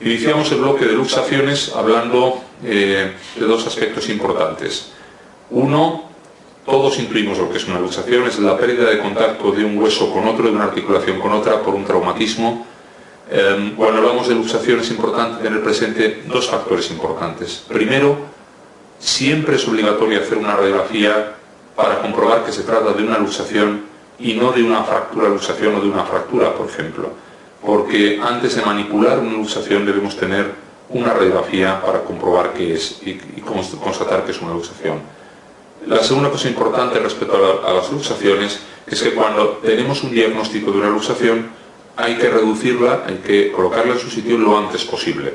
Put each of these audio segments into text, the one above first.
Iniciamos el bloque de luxaciones hablando de dos aspectos importantes. Uno, todos intuimos lo que es una luxación, es la pérdida de contacto de un hueso con otro, de una articulación con otra, por un traumatismo. Cuando hablamos de luxación es importante tener presente dos factores importantes. Primero, siempre es obligatorio hacer una radiografía para comprobar que se trata de una luxación y no de una luxación o de una fractura, por ejemplo. Porque antes de manipular una luxación debemos tener una radiografía para comprobar qué es y constatar que es una luxación. La segunda cosa importante respecto a las luxaciones es que cuando tenemos un diagnóstico de una luxación hay que reducirla, hay que colocarla en su sitio lo antes posible,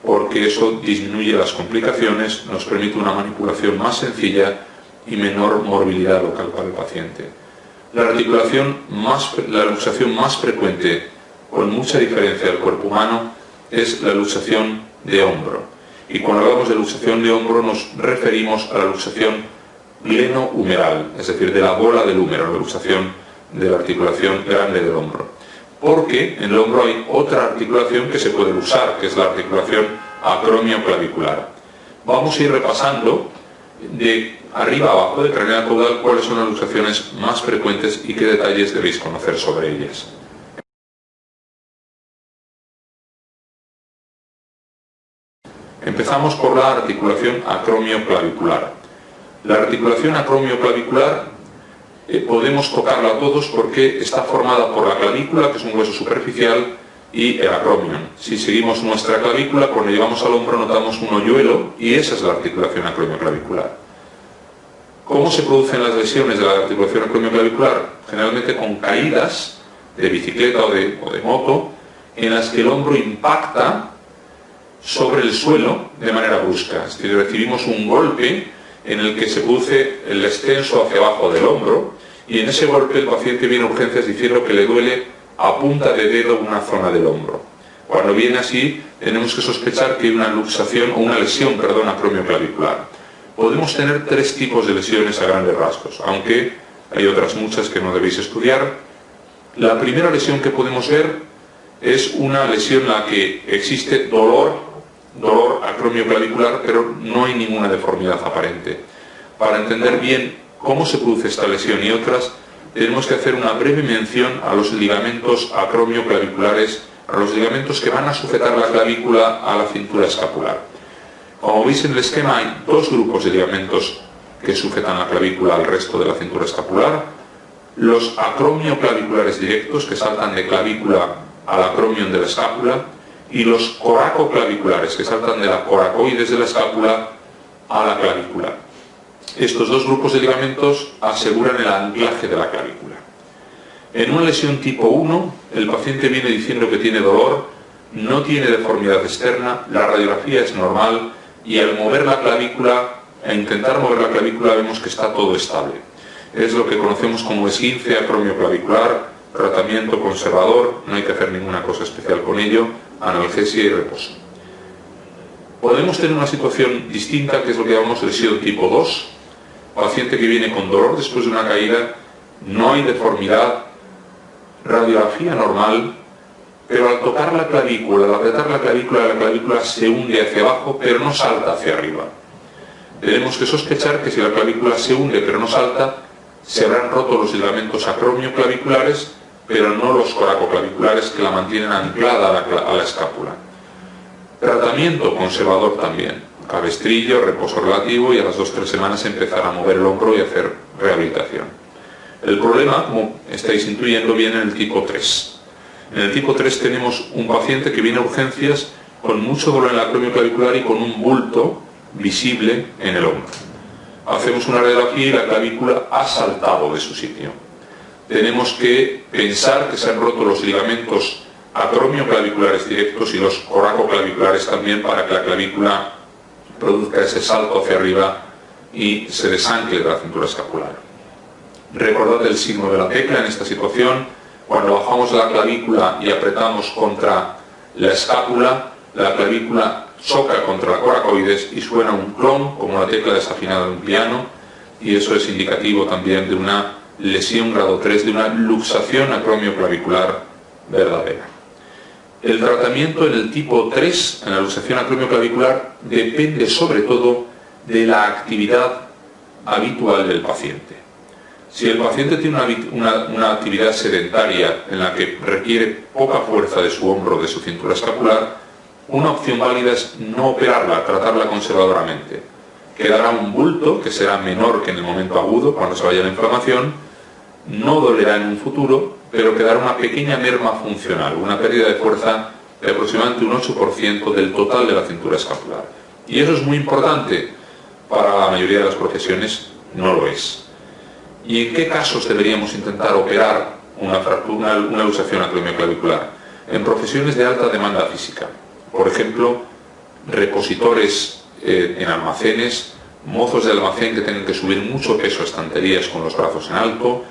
porque eso disminuye las complicaciones, nos permite una manipulación más sencilla y menor morbilidad local para el paciente. La luxación más frecuente, con mucha diferencia del cuerpo humano, es la luxación de hombro. Y cuando hablamos de luxación de hombro nos referimos a la luxación glenohumeral, es decir, de la bola del húmero, la luxación de la articulación grande del hombro. Porque en el hombro hay otra articulación que se puede luxar, que es la articulación acromioclavicular. Vamos a ir repasando de arriba a abajo, de craneal a caudal, cuáles son las luxaciones más frecuentes y qué detalles debéis conocer sobre ellas. Empezamos por la articulación acromioclavicular. La articulación acromioclavicular podemos tocarla todos porque está formada por la clavícula, que es un hueso superficial, y el acromion. Si seguimos nuestra clavícula, cuando llevamos al hombro notamos un hoyuelo y esa es la articulación acromioclavicular. ¿Cómo se producen las lesiones de la articulación acromioclavicular? Generalmente con caídas de bicicleta o de moto en las que el hombro impacta sobre el suelo de manera brusca. Es decir, recibimos un golpe en el que se produce el descenso hacia abajo del hombro y en ese golpe el paciente viene a urgencias diciendo que le duele a punta de dedo una zona del hombro. Cuando viene así tenemos que sospechar que hay una luxación o una lesión, acromioclavicular. Podemos tener tres tipos de lesiones a grandes rasgos, aunque hay otras muchas que no debéis estudiar. La primera lesión que podemos ver es una lesión en la que existe dolor acromioclavicular, pero no hay ninguna deformidad aparente. Para entender bien cómo se produce esta lesión y otras, tenemos que hacer una breve mención a los ligamentos acromioclaviculares, a los ligamentos que van a sujetar la clavícula a la cintura escapular. Como veis en el esquema hay dos grupos de ligamentos que sujetan la clavícula al resto de la cintura escapular: los acromioclaviculares directos, que saltan de clavícula al acromion de la escápula, y los coracoclaviculares, que saltan de la coracoides de la escápula a la clavícula. Estos dos grupos de ligamentos aseguran el anclaje de la clavícula. En una lesión tipo 1, el paciente viene diciendo que tiene dolor, no tiene deformidad externa, la radiografía es normal y al mover la clavícula, a intentar mover la clavícula, vemos que está todo estable. Es lo que conocemos como esguince acromioclavicular, tratamiento conservador, no hay que hacer ninguna cosa especial con ello, analgesia y reposo. Podemos tener una situación distinta, que es lo que llamamos lesión tipo 2, paciente que viene con dolor después de una caída, no hay deformidad, radiografía normal, pero al tocar la clavícula, al apretar la clavícula se hunde hacia abajo, pero no salta hacia arriba. Tenemos que sospechar que si la clavícula se hunde pero no salta, se habrán roto los ligamentos acromioclaviculares, pero no los coracoclaviculares, que la mantienen anclada a la escápula. Tratamiento conservador también, cabestrillo, reposo relativo y a las 2-3 semanas empezar a mover el hombro y hacer rehabilitación. El problema, como estáis intuyendo, viene en el tipo 3. En el tipo 3 tenemos un paciente que viene a urgencias con mucho dolor en la acromioclavicular y con un bulto visible en el hombro. Hacemos una radiografía y la clavícula ha saltado de su sitio. Tenemos que pensar que se han roto los ligamentos acromioclaviculares directos y los coracoclaviculares también, para que la clavícula produzca ese salto hacia arriba y se desancle de la cintura escapular. Recordad el signo de la tecla en esta situación. Cuando bajamos la clavícula y apretamos contra la escápula, la clavícula choca contra la coracoides y suena un clon, como la tecla desafinada de un piano, y eso es indicativo también de una lesión grado 3, de una luxación acromioclavicular verdadera. El tratamiento en el tipo 3, en la luxación acromioclavicular, depende sobre todo de la actividad habitual del paciente. Si el paciente tiene una actividad sedentaria en la que requiere poca fuerza de su hombro o de su cintura escapular, una opción válida es no operarla, tratarla conservadoramente. Quedará un bulto que será menor que en el momento agudo, cuando se vaya la inflamación, no dolerá en un futuro, pero quedará una pequeña merma funcional, una pérdida de fuerza de aproximadamente un 8% del total de la cintura escapular. Y eso es muy importante. Para la mayoría de las profesiones no lo es. ¿Y en qué casos deberíamos intentar operar una luxación acromioclavicular? En profesiones de alta demanda física. Por ejemplo, repositores en almacenes, mozos de almacén que tienen que subir mucho peso a estanterías con los brazos en alto,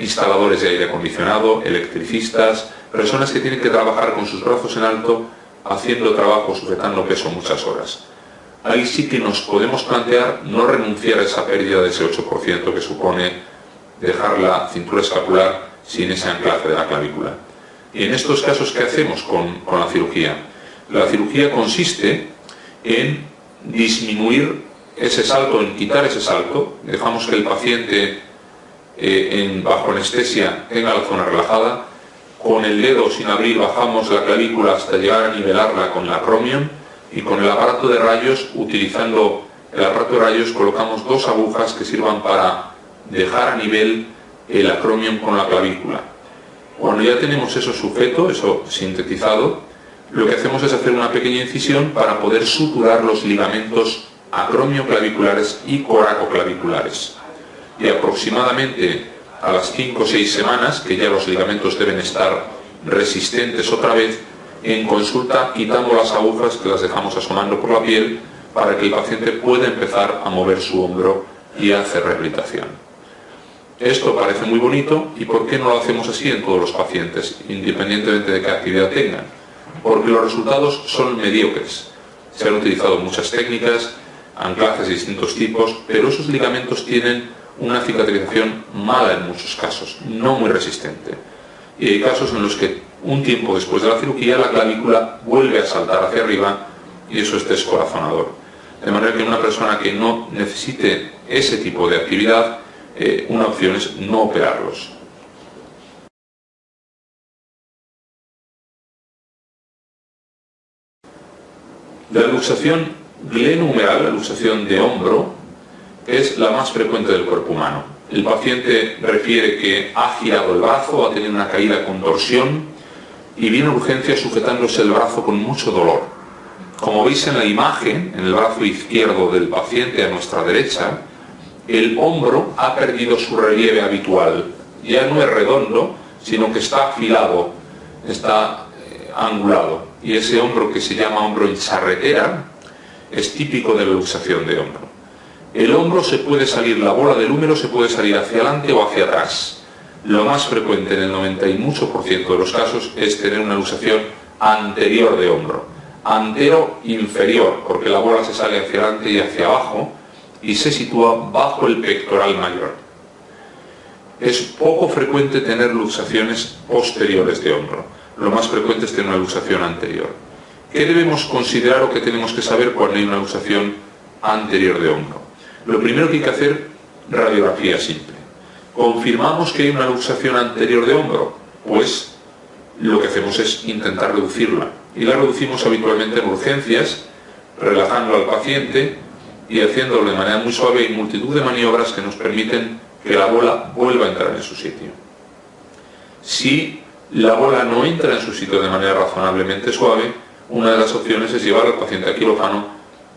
instaladores de aire acondicionado, electricistas, personas que tienen que trabajar con sus brazos en alto haciendo trabajo, sujetando peso muchas horas. Ahí sí que nos podemos plantear no renunciar a esa pérdida de ese 8% que supone dejar la cintura escapular sin ese anclaje de la clavícula. Y en estos casos, ¿qué hacemos con la cirugía? La cirugía consiste en disminuir ese salto, en quitar ese salto, dejamos que el paciente bajo anestesia tenga la zona relajada, con el dedo sin abrir bajamos la clavícula hasta llegar a nivelarla con la acromion, y con el aparato de rayos, utilizando el aparato de rayos, colocamos dos agujas que sirvan para dejar a nivel el acromion con la clavícula. Cuando ya tenemos eso sujeto, eso sintetizado, lo que hacemos es hacer una pequeña incisión para poder suturar los ligamentos acromioclaviculares y coracoclaviculares. Y aproximadamente a las 5 o 6 semanas, que ya los ligamentos deben estar resistentes otra vez, en consulta quitamos las agujas que las dejamos asomando por la piel para que el paciente pueda empezar a mover su hombro y a hacer rehabilitación. Esto parece muy bonito, ¿y por qué no lo hacemos así en todos los pacientes, independientemente de qué actividad tengan? Porque los resultados son mediocres. Se han utilizado muchas técnicas, anclajes de distintos tipos, pero esos ligamentos tienen una cicatrización mala en muchos casos, no muy resistente. Y hay casos en los que un tiempo después de la cirugía la clavícula vuelve a saltar hacia arriba y eso es descorazonador. De manera que una persona que no necesite ese tipo de actividad, una opción es no operarlos. La luxación glenohumeral, la luxación de hombro, es la más frecuente del cuerpo humano. El paciente refiere que ha girado el brazo, ha tenido una caída con torsión y viene a urgencia sujetándose el brazo con mucho dolor. Como veis en la imagen, en el brazo izquierdo del paciente a nuestra derecha, el hombro ha perdido su relieve habitual. Ya no es redondo, sino que está afilado, está angulado. Y ese hombro, que se llama hombro en charretera, es típico de la luxación de hombro. El hombro se puede salir, la bola del húmero se puede salir hacia adelante o hacia atrás. Lo más frecuente en el 90 y mucho por ciento de los casos es tener una luxación anterior de hombro. Antero-inferior, porque la bola se sale hacia adelante y hacia abajo y se sitúa bajo el pectoral mayor. Es poco frecuente tener luxaciones posteriores de hombro. Lo más frecuente es tener una luxación anterior. ¿Qué debemos considerar o qué tenemos que saber cuando hay una luxación anterior de hombro? Lo primero que hay que hacer, radiografía simple. ¿Confirmamos que hay una luxación anterior de hombro? Pues lo que hacemos es intentar reducirla. Y la reducimos habitualmente en urgencias, relajando al paciente y haciéndolo de manera muy suave. Hay multitud de maniobras que nos permiten que la bola vuelva a entrar en su sitio. Si la bola no entra en su sitio de manera razonablemente suave, una de las opciones es llevar al paciente a quirófano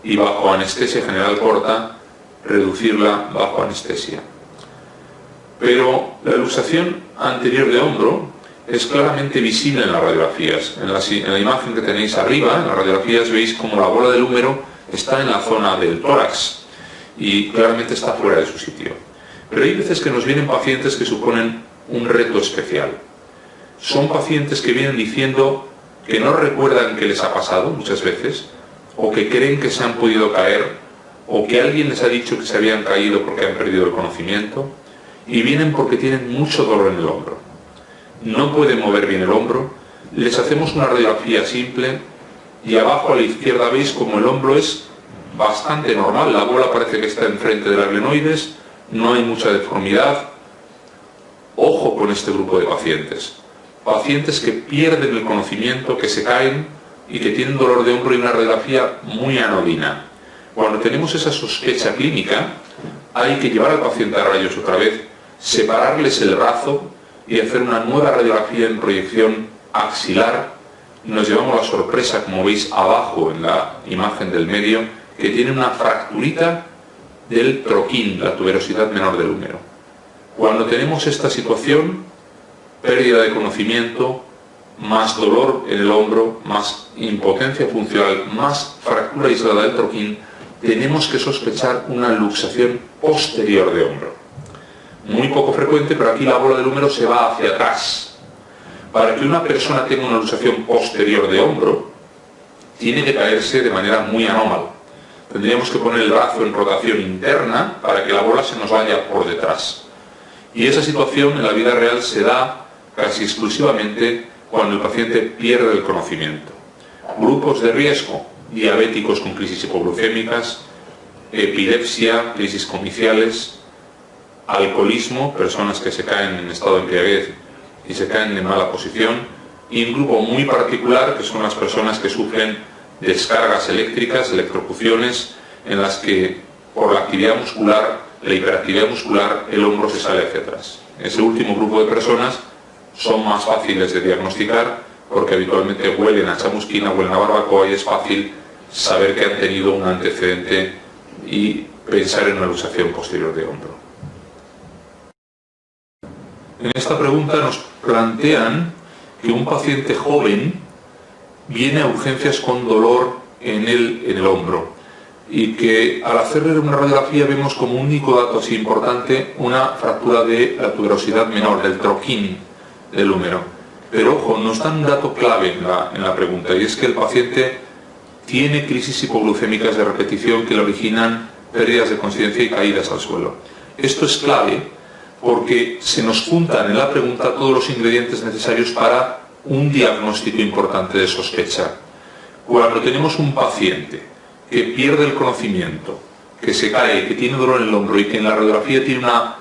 y bajo anestesia general corta, reducirla bajo anestesia. Pero la luxación anterior de hombro es claramente visible en las radiografías. En la imagen que tenéis arriba, en las radiografías, veis como la bola del húmero está en la zona del tórax y claramente está fuera de su sitio. Pero hay veces que nos vienen pacientes que suponen un reto especial. Son pacientes que vienen diciendo que no recuerdan qué les ha pasado muchas veces, o que creen que se han podido caer, o que alguien les ha dicho que se habían caído porque han perdido el conocimiento, y vienen porque tienen mucho dolor en el hombro. No pueden mover bien el hombro, les hacemos una radiografía simple y abajo a la izquierda veis como el hombro es bastante normal, la bola parece que está enfrente del glenoides, no hay mucha deformidad. Ojo con este grupo de pacientes. Pacientes que pierden el conocimiento, que se caen y que tienen dolor de hombro y una radiografía muy anodina. Cuando tenemos esa sospecha clínica, hay que llevar al paciente a rayos otra vez, separarles el brazo y hacer una nueva radiografía en proyección axilar. Nos llevamos la sorpresa, como veis abajo en la imagen del medio, que tiene una fracturita del troquín, la tuberosidad menor del húmero. Cuando tenemos esta situación, pérdida de conocimiento, más dolor en el hombro, más impotencia funcional, más fractura aislada del troquín, tenemos que sospechar una luxación posterior de hombro. Muy poco frecuente, pero aquí la bola del húmero se va hacia atrás. Para que una persona tenga una luxación posterior de hombro, tiene que caerse de manera muy anómala. Tendríamos que poner el brazo en rotación interna para que la bola se nos vaya por detrás. Y esa situación en la vida real se da casi exclusivamente cuando el paciente pierde el conocimiento. Grupos de riesgo: diabéticos con crisis hipoglucémicas, epilepsia, crisis comiciales, alcoholismo, personas que se caen en estado de embriaguez y se caen en mala posición, y un grupo muy particular que son las personas que sufren descargas eléctricas, electrocuciones, en las que por la actividad muscular, la hiperactividad muscular, el hombro se sale hacia atrás. Ese último grupo de personas son más fáciles de diagnosticar porque habitualmente huelen a chamusquina, huelen a barbacoa y es fácil saber que han tenido un antecedente y pensar en una luxación posterior de hombro. En esta pregunta nos plantean que un paciente joven viene a urgencias con dolor en el hombro y que al hacerle una radiografía vemos como único dato así importante una fractura de la tuberosidad menor, del troquín del húmero. Pero ojo, nos dan un dato clave en la pregunta, y es que el paciente tiene crisis hipoglucémicas de repetición que le originan pérdidas de conciencia y caídas al suelo. Esto es clave porque se nos juntan en la pregunta todos los ingredientes necesarios para un diagnóstico importante de sospecha. Cuando tenemos un paciente que pierde el conocimiento, que se cae, que tiene dolor en el hombro y que en la radiografía tiene una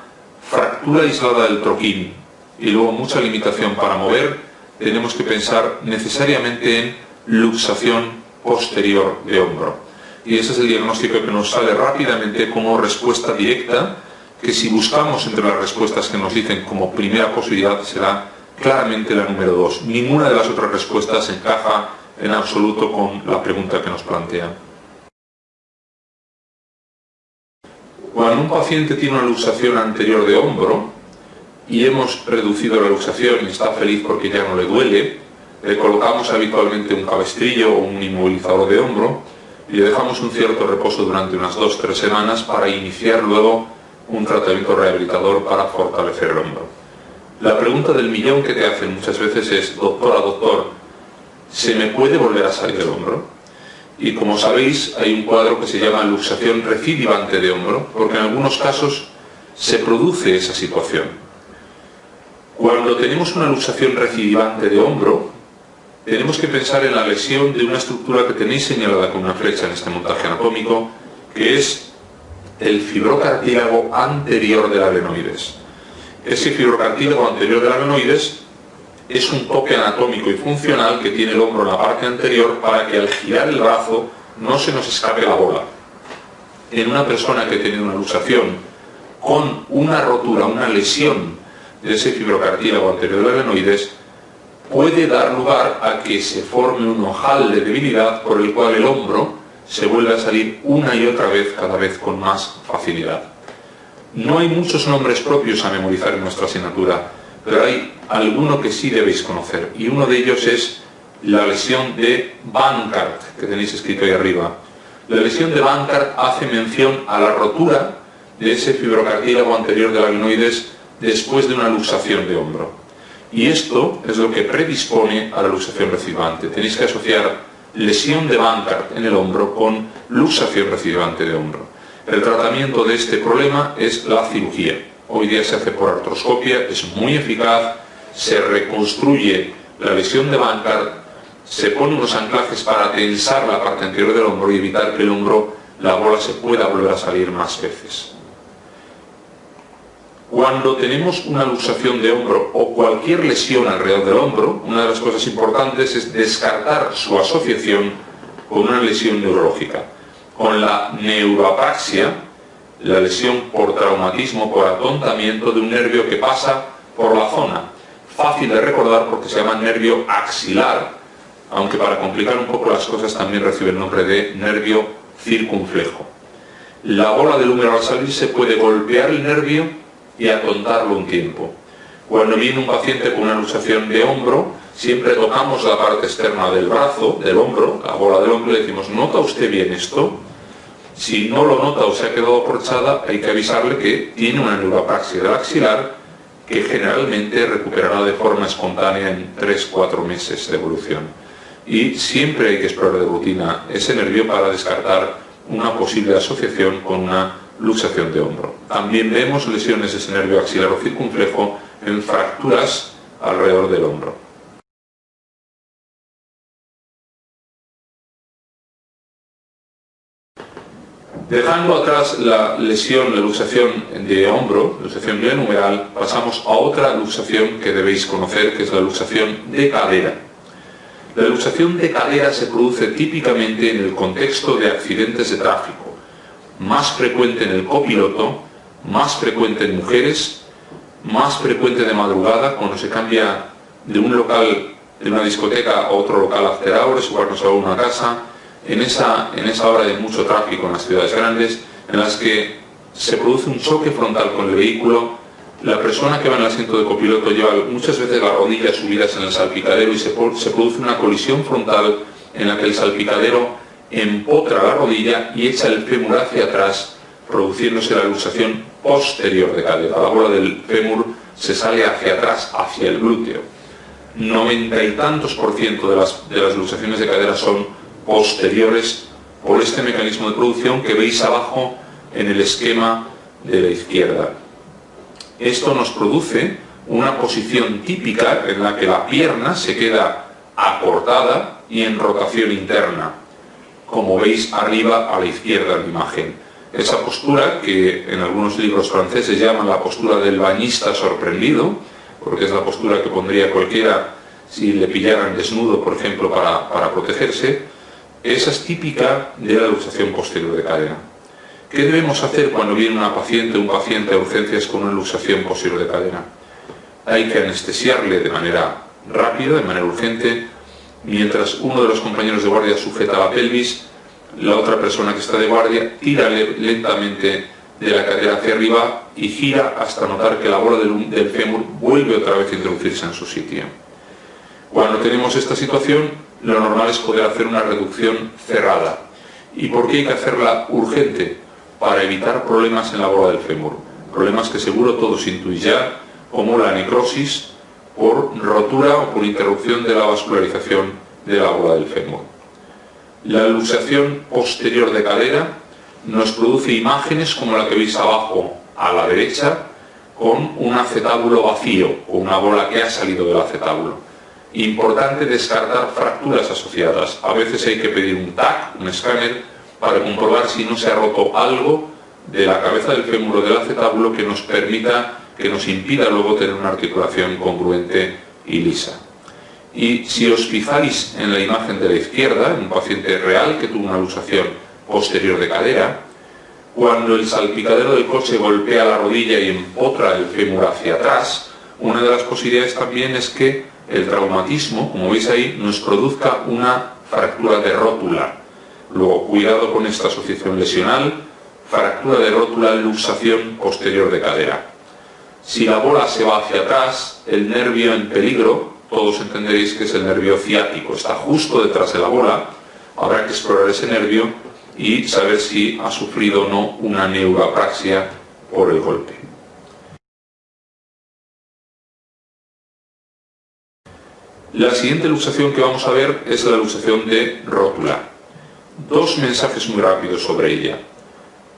fractura aislada del troquín y luego mucha limitación para mover, tenemos que pensar necesariamente en luxación posterior de hombro. Y ese es el diagnóstico que nos sale rápidamente como respuesta directa, que si buscamos entre las respuestas que nos dicen como primera posibilidad será claramente la número 2. Ninguna de las otras respuestas encaja en absoluto con la pregunta que nos plantean. Cuando un paciente tiene una luxación anterior de hombro y hemos reducido la luxación y está feliz porque ya no le duele, le colocamos habitualmente un cabestrillo o un inmovilizador de hombro y le dejamos un cierto reposo durante unas 2-3 semanas para iniciar luego un tratamiento rehabilitador para fortalecer el hombro. La pregunta del millón que te hacen muchas veces es: doctora, doctor, ¿se me puede volver a salir el hombro? Y como sabéis, hay un cuadro que se llama luxación recidivante de hombro, porque en algunos casos se produce esa situación. Cuando tenemos una luxación recidivante de hombro, tenemos que pensar en la lesión de una estructura que tenéis señalada con una flecha en este montaje anatómico, que es el fibrocartílago anterior del glenoides. Ese fibrocartílago anterior del glenoides es un tope anatómico y funcional que tiene el hombro en la parte anterior para que al girar el brazo no se nos escape la bola. En una persona que ha tenido una luxación con una rotura, una lesión de ese fibrocartílago anterior del glenoides, puede dar lugar a que se forme un ojal de debilidad por el cual el hombro se vuelve a salir una y otra vez, cada vez con más facilidad. No hay muchos nombres propios a memorizar en nuestra asignatura, pero hay alguno que sí debéis conocer, y uno de ellos es la lesión de Bankart, que tenéis escrito ahí arriba. La lesión de Bankart hace mención a la rotura de ese fibrocartílago anterior del glenoides después de una luxación de hombro. Y esto es lo que predispone a la luxación recidivante. Tenéis que asociar lesión de Bankart en el hombro con luxación recidivante de hombro. El tratamiento de este problema es la cirugía. Hoy día se hace por artroscopia, es muy eficaz, se reconstruye la lesión de Bankart, se ponen unos anclajes para tensar la parte anterior del hombro y evitar que el hombro, la bola, se pueda volver a salir más veces. Cuando tenemos una luxación de hombro o cualquier lesión alrededor del hombro, una de las cosas importantes es descartar su asociación con una lesión neurológica. Con la neuroapraxia, la lesión por traumatismo, por atontamiento de un nervio que pasa por la zona. Fácil de recordar porque se llama nervio axilar, aunque para complicar un poco las cosas también recibe el nombre de nervio circunflejo. La bola del húmero al salir se puede golpear el nervio y atontarlo un tiempo. Cuando viene un paciente con una luxación de hombro, siempre tocamos la parte externa del brazo, del hombro, la bola del hombro, y le decimos: ¿nota usted bien esto? Si no lo nota o se ha quedado aporchada, hay que avisarle que tiene una neuroapraxia del axilar que generalmente recuperará de forma espontánea en 3-4 meses de evolución. Y siempre hay que explorar de rutina ese nervio para descartar una posible asociación con una luxación de hombro. También vemos lesiones de ese nervio axilar o circunflejo en fracturas alrededor del hombro. Dejando atrás la lesión, la luxación de hombro, luxación bilanumeral, pasamos a otra luxación que debéis conocer, que es la luxación de cadera. La luxación de cadera se produce típicamente en el contexto de accidentes de tráfico, más frecuente en el copiloto, más frecuente en mujeres, más frecuente de madrugada, cuando se cambia de un local, de una discoteca a otro local after hours, o cuando se va a una casa, en esa hora de mucho tráfico en las ciudades grandes, en las que se produce un choque frontal con el vehículo. La persona que va en el asiento de copiloto lleva muchas veces las rodillas subidas en el salpicadero y se produce una colisión frontal en la que el salpicadero empotra la rodilla y echa el fémur hacia atrás, produciéndose la luxación posterior de cadera. La bola del fémur se sale hacia atrás, hacia el glúteo. 90 y tantos % de las luxaciones de cadera son posteriores por este mecanismo de producción que veis abajo en el esquema de la izquierda. Esto nos produce una posición típica en la que la pierna se queda acortada y en rotación interna, como veis arriba a la izquierda en la imagen. Esa postura, que en algunos libros franceses llaman la postura del bañista sorprendido, porque es la postura que pondría cualquiera si le pillaran desnudo, por ejemplo, para protegerse, esa es típica de la luxación posterior de cadera. ¿Qué debemos hacer cuando viene un paciente a urgencias con una luxación posterior de cadera? Hay que anestesiarle de manera rápida, de manera urgente, mientras uno de los compañeros de guardia sujeta la pelvis, la otra persona que está de guardia tira lentamente de la cadera hacia arriba y gira hasta notar que la bola del fémur vuelve otra vez a introducirse en su sitio. Cuando tenemos esta situación, lo normal es poder hacer una reducción cerrada. ¿Y por qué hay que hacerla urgente? Para evitar problemas en la bola del fémur. Problemas que seguro todos intuís ya, como la necrosis por rotura o por interrupción de la vascularización de la bola del fémur. La luxación posterior de cadera nos produce imágenes como la que veis abajo a la derecha, con un acetábulo vacío, con una bola que ha salido del acetábulo. Importante descartar fracturas asociadas. A veces hay que pedir un TAC, un escáner, para comprobar si no se ha roto algo de la cabeza del fémur o del acetábulo que nos impida luego tener una articulación congruente y lisa. Y si os fijáis en la imagen de la izquierda, en un paciente real que tuvo una luxación posterior de cadera, cuando el salpicadero del coche golpea la rodilla y empotra el fémur hacia atrás, una de las posibilidades también es que el traumatismo, como veis ahí, nos produzca una fractura de rótula. Luego, cuidado con esta asociación lesional, fractura de rótula, luxación posterior de cadera. Si la bola se va hacia atrás, el nervio en peligro, todos entenderéis que es el nervio ciático, está justo detrás de la bola. Habrá que explorar ese nervio y saber si ha sufrido o no una neuroapraxia por el golpe. La siguiente luxación que vamos a ver es la luxación de rótula. Dos mensajes muy rápidos sobre ella.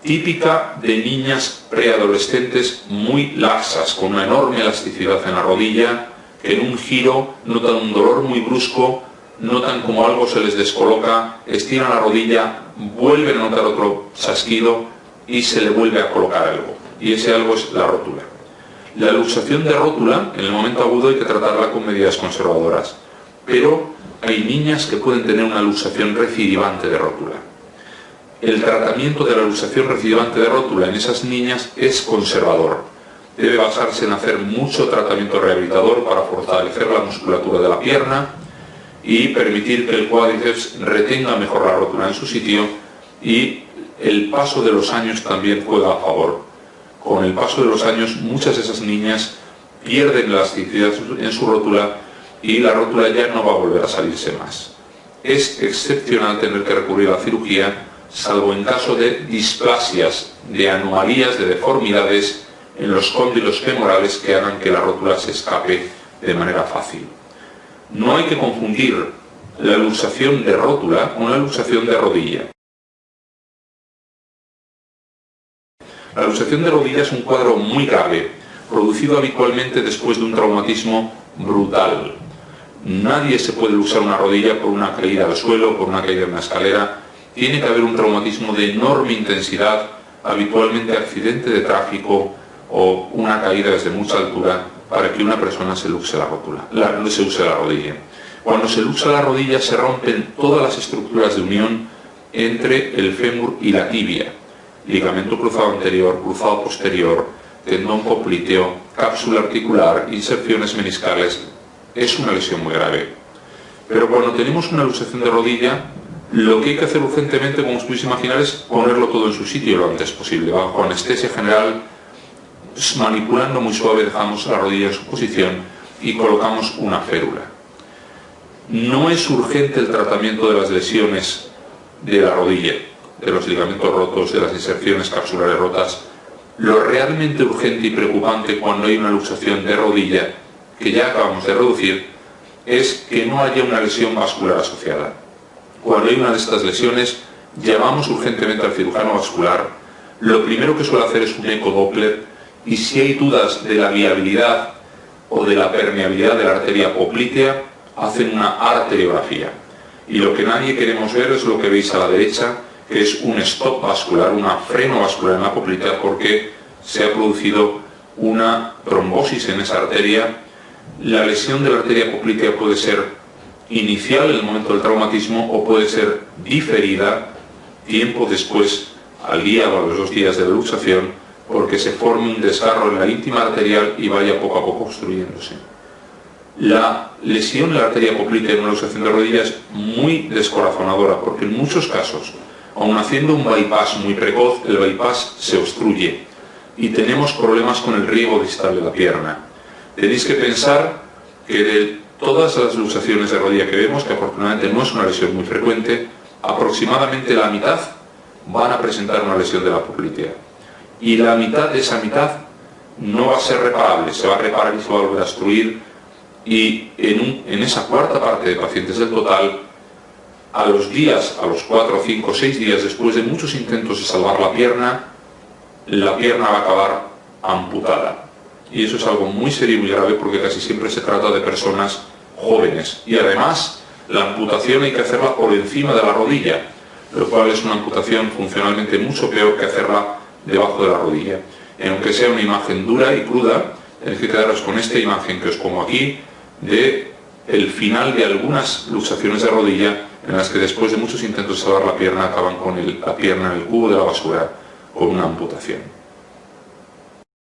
Típica de niñas preadolescentes muy laxas, con una enorme elasticidad en la rodilla, que en un giro notan un dolor muy brusco, notan como algo se les descoloca, estiran la rodilla, vuelven a notar otro chasquido y se le vuelve a colocar algo. Y ese algo es la rótula. La luxación de rótula, en el momento agudo hay que tratarla con medidas conservadoras, pero hay niñas que pueden tener una luxación recidivante de rótula. El tratamiento de la luxación recidivante de rótula en esas niñas es conservador. Debe basarse en hacer mucho tratamiento rehabilitador para fortalecer la musculatura de la pierna y permitir que el cuádriceps retenga mejor la rótula en su sitio, y el paso de los años también juega a favor. Con el paso de los años muchas de esas niñas pierden elasticidad en su rótula y la rótula ya no va a volver a salirse más. Es excepcional tener que recurrir a la cirugía, salvo en caso de displasias, de anomalías, de deformidades en los cóndilos femorales que hagan que la rótula se escape de manera fácil. No hay que confundir la luxación de rótula con la luxación de rodilla. La luxación de rodilla es un cuadro muy grave, producido habitualmente después de un traumatismo brutal. Nadie se puede luxar una rodilla por una caída al suelo, por una caída en una escalera. Tiene que haber un traumatismo de enorme intensidad, habitualmente accidente de tráfico o una caída desde mucha altura, para que una persona se luxe la rótula, se use la rodilla. Cuando se luxa la rodilla se rompen todas las estructuras de unión entre el fémur y la tibia. Ligamento cruzado anterior, cruzado posterior, tendón popliteo, cápsula articular, inserciones meniscales. Es una lesión muy grave. Pero cuando tenemos una luxación de rodilla, lo que hay que hacer urgentemente, como os podéis imaginar, es ponerlo todo en su sitio lo antes posible. Bajo anestesia general, manipulando muy suave, dejamos la rodilla en su posición y colocamos una férula. No es urgente el tratamiento de las lesiones de la rodilla, de los ligamentos rotos, de las inserciones capsulares rotas. Lo realmente urgente y preocupante cuando hay una luxación de rodilla, que ya acabamos de reducir, es que no haya una lesión vascular asociada. Cuando hay una de estas lesiones, llamamos urgentemente al cirujano vascular. Lo primero que suele hacer es un ecodoppler, y si hay dudas de la viabilidad o de la permeabilidad de la arteria poplitea, hacen una arteriografía. Y lo que nadie queremos ver es lo que veis a la derecha, que es un stop vascular, un freno vascular en la poplitea, porque se ha producido una trombosis en esa arteria. La lesión de la arteria poplitea puede ser inicial en el momento del traumatismo o puede ser diferida tiempo después, al día o a los 2 días de la luxación, porque se forme un desgarro en la íntima arterial y vaya poco a poco obstruyéndose. La lesión de la arteria poplitea en una luxación de rodilla es muy descorazonadora, porque en muchos casos, aun haciendo un bypass muy precoz, el bypass se obstruye y tenemos problemas con el riego distal de la pierna. Tenéis que pensar que de todas las luxaciones de rodilla que vemos, que afortunadamente no es una lesión muy frecuente, aproximadamente la mitad van a presentar una lesión de la poplitea. Y la mitad de esa mitad no va a ser reparable, se va a reparar y se va a volver a obstruir, y en esa cuarta parte de pacientes del total, a los 4, 5, 6 días después de muchos intentos de salvar la pierna va a acabar amputada. Y eso es algo muy serio y muy grave, porque casi siempre se trata de personas jóvenes. Y además, la amputación hay que hacerla por encima de la rodilla, lo cual es una amputación funcionalmente mucho peor que hacerla debajo de la rodilla. Y aunque sea una imagen dura y cruda, tenéis que quedaros con esta imagen que os pongo aquí, de el final de algunas luxaciones de rodilla, en las que después de muchos intentos de salvar la pierna, acaban con la pierna en el cubo de la basura con una amputación.